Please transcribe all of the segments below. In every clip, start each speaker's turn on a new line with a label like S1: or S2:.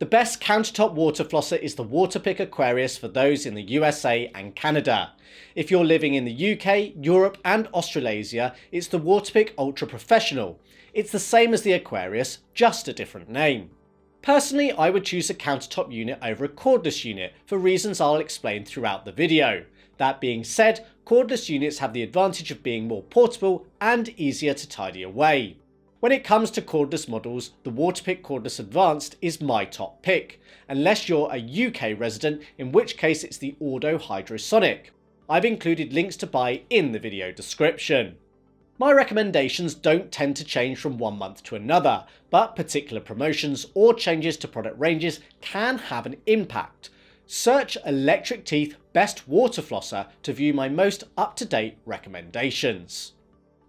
S1: The best countertop water flosser is the Waterpik Aquarius for those in the USA and Canada. If you're living in the UK, Europe and Australasia, it's the Waterpik Ultra Professional. It's the same as the Aquarius, just a different name. Personally, I would choose a countertop unit over a cordless unit for reasons I'll explain throughout the video. That being said, cordless units have the advantage of being more portable and easier to tidy away. When it comes to cordless models, the Waterpik Cordless Advanced is my top pick, unless you're a UK resident, in which case it's the Ordo Hydrosonic. I've included links to buy in the video description. My recommendations don't tend to change from one month to another, but particular promotions or changes to product ranges can have an impact. Search electricteeth Best Water Flosser to view my most up-to-date recommendations.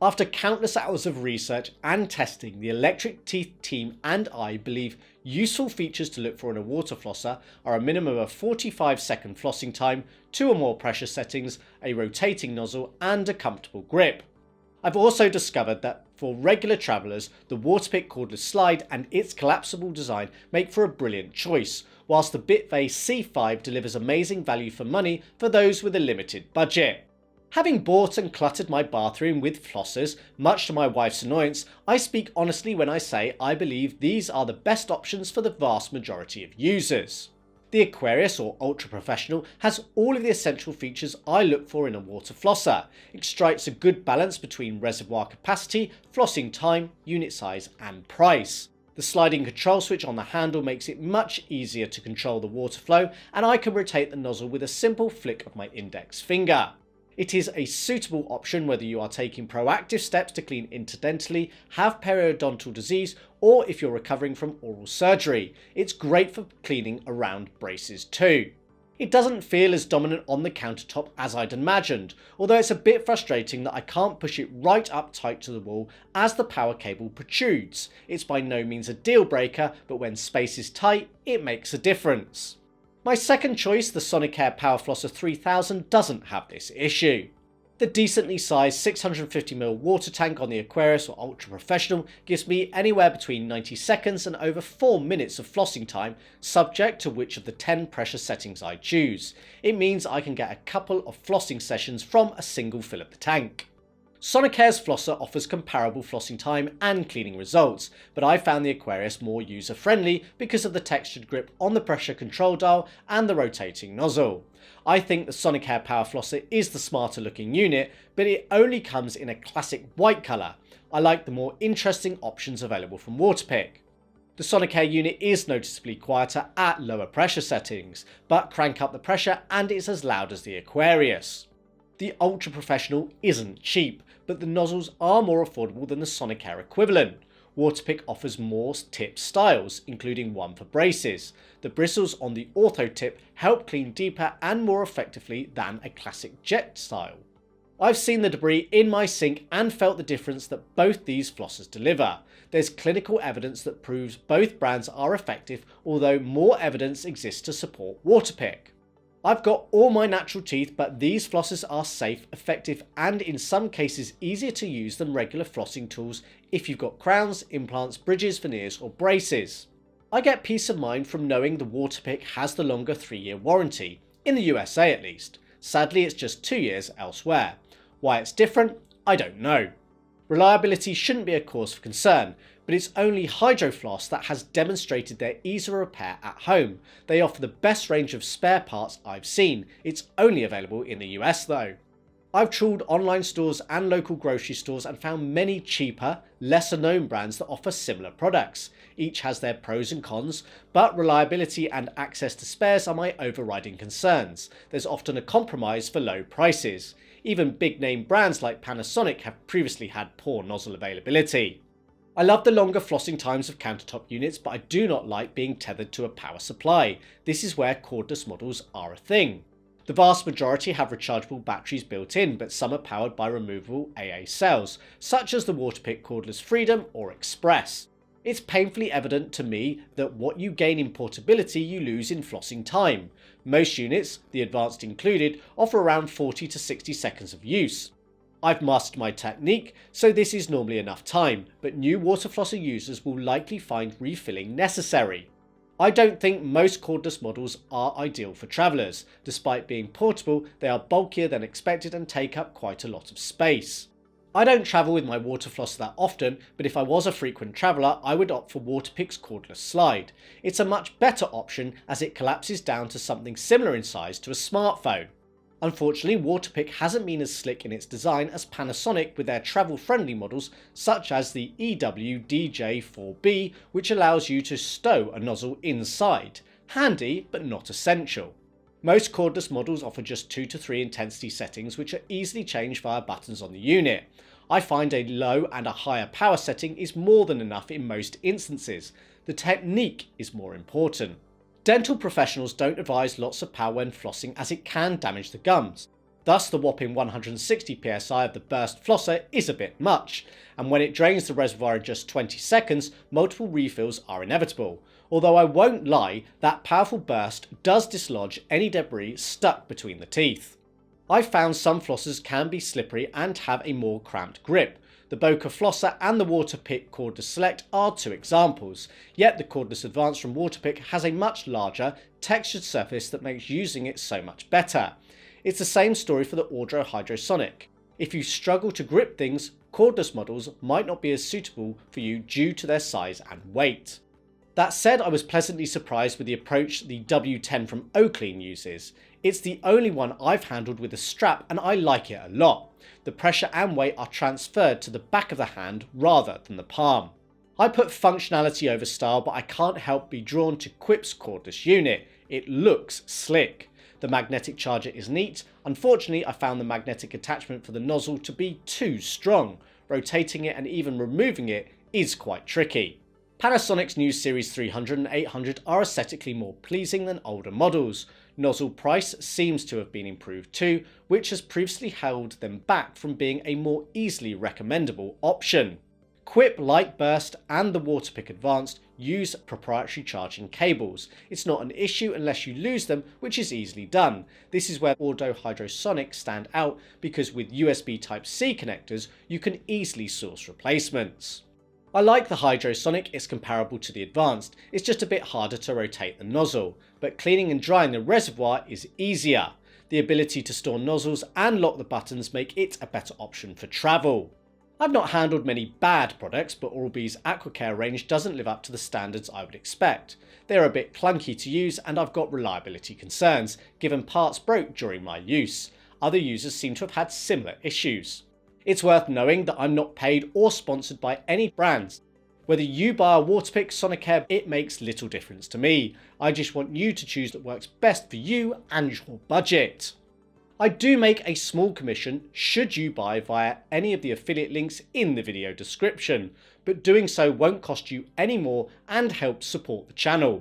S1: After countless hours of research and testing, the electricteeth team and I believe useful features to look for in a water flosser are a minimum of 45-second flossing time, 2 or more pressure settings, a rotating nozzle and a comfortable grip. I've also discovered that for regular travellers, the Waterpik Cordless Slide and its collapsible design make for a brilliant choice, whilst the Bitvae C5 delivers amazing value for money for those with a limited budget. Having bought and cluttered my bathroom with flossers, much to my wife's annoyance, I speak honestly when I say I believe these are the best options for the vast majority of users. The Aquarius or Ultra Professional has all of the essential features I look for in a water flosser. It strikes a good balance between reservoir capacity, flossing time, unit size and price. The sliding control switch on the handle makes it much easier to control the water flow, and I can rotate the nozzle with a simple flick of my index finger. It is a suitable option whether you are taking proactive steps to clean interdentally, have periodontal disease, or if you're recovering from oral surgery. It's great for cleaning around braces too. It doesn't feel as dominant on the countertop as I'd imagined, although it's a bit frustrating that I can't push it right up tight to the wall as the power cable protrudes. It's by no means a deal breaker, but when space is tight, it makes a difference. My second choice, the Sonicare Power Flosser 3000, doesn't have this issue. The decently sized 650ml water tank on the Aquarius or Ultra Professional gives me anywhere between 90 seconds and over 4 minutes of flossing time, subject to which of the 10 pressure settings I choose. It means I can get a couple of flossing sessions from a single fill of the tank. Sonicare's flosser offers comparable flossing time and cleaning results, but I found the Aquarius more user-friendly because of the textured grip on the pressure control dial and the rotating nozzle. I think the Sonicare Power Flosser is the smarter looking unit, but it only comes in a classic white colour. I like the more interesting options available from Waterpik. The Sonicare unit is noticeably quieter at lower pressure settings, but crank up the pressure and it's as loud as the Aquarius. The Ultra Professional isn't cheap, but the nozzles are more affordable than the Sonicare equivalent. Waterpik offers more tip styles, including one for braces. The bristles on the Ortho tip help clean deeper and more effectively than a classic jet style. I've seen the debris in my sink and felt the difference that both these flossers deliver. There's clinical evidence that proves both brands are effective, although more evidence exists to support Waterpik. I've got all my natural teeth, but these flossers are safe, effective and in some cases easier to use than regular flossing tools if you've got crowns, implants, bridges, veneers or braces. I get peace of mind from knowing the Waterpik has the longer 3-year warranty, in the USA at least. Sadly it's just 2 years elsewhere. Why it's different, I don't know. Reliability shouldn't be a cause for concern, but it's only Hydrofloss that has demonstrated their ease of repair at home. They offer the best range of spare parts I've seen. It's only available in the US though. I've trawled online stores and local grocery stores and found many cheaper, lesser known brands that offer similar products. Each has their pros and cons, but reliability and access to spares are my overriding concerns. There's often a compromise for low prices. Even big name brands like Panasonic have previously had poor nozzle availability. I love the longer flossing times of countertop units, but I do not like being tethered to a power supply. This is where cordless models are a thing. The vast majority have rechargeable batteries built in, but some are powered by removable AA cells, such as the Waterpik Cordless Freedom or Express. It's painfully evident to me that what you gain in portability you lose in flossing time. Most units, the advanced included, offer around 40 to 60 seconds of use. I've mastered my technique, so this is normally enough time, but new water flosser users will likely find refilling necessary. I don't think most cordless models are ideal for travellers. Despite being portable, they are bulkier than expected and take up quite a lot of space. I don't travel with my water flosser that often, but if I was a frequent traveller, I would opt for Waterpik's Cordless Slide. It's a much better option as it collapses down to something similar in size to a smartphone. Unfortunately, Waterpik hasn't been as slick in its design as Panasonic with their travel-friendly models such as the EW-DJ4B, which allows you to stow a nozzle inside. Handy, but not essential. Most cordless models offer just 2 to 3 intensity settings which are easily changed via buttons on the unit. I find a low and a higher power setting is more than enough in most instances. The technique is more important. Dental professionals don't advise lots of power when flossing as it can damage the gums. Thus the whopping 160 psi of the burst flosser is a bit much, and when it drains the reservoir in just 20 seconds, multiple refills are inevitable. Although I won't lie, that powerful burst does dislodge any debris stuck between the teeth. I've found some flossers can be slippery and have a more cramped grip. The Bokeh Flosser and the Waterpik Cordless Select are 2 examples, yet the Cordless Advanced from Waterpik has a much larger, textured surface that makes using it so much better. It's the same story for the Ordo Hydrosonic. If you struggle to grip things, cordless models might not be as suitable for you due to their size and weight. That said, I was pleasantly surprised with the approach the W10 from Oakley uses. It's the only one I've handled with a strap and I like it a lot. The pressure and weight are transferred to the back of the hand rather than the palm. I put functionality over style, but I can't help be drawn to Quip's cordless unit. It looks slick. The magnetic charger is neat. Unfortunately, I found the magnetic attachment for the nozzle to be too strong. Rotating it and even removing it is quite tricky. Panasonic's new Series 300 and 800 are aesthetically more pleasing than older models. Nozzle price seems to have been improved too, which has previously held them back from being a more easily recommendable option. Quip Light Burst and the Waterpik Advanced use proprietary charging cables. It's not an issue unless you lose them, which is easily done. This is where Ordo Hydrosonic stand out because with USB Type-C connectors you can easily source replacements. I like the Hydrosonic, it's comparable to the Advanced, it's just a bit harder to rotate the nozzle, but cleaning and drying the reservoir is easier. The ability to store nozzles and lock the buttons make it a better option for travel. I've not handled many bad products, but Oral-B's Aquacare range doesn't live up to the standards I would expect. They're a bit clunky to use and I've got reliability concerns, given parts broke during my use. Other users seem to have had similar issues. It's worth knowing that I'm not paid or sponsored by any brands. Whether you buy a Waterpik, Sonicare, it makes little difference to me. I just want you to choose that works best for you and your budget. I do make a small commission should you buy via any of the affiliate links in the video description, but doing so won't cost you any more and helps support the channel.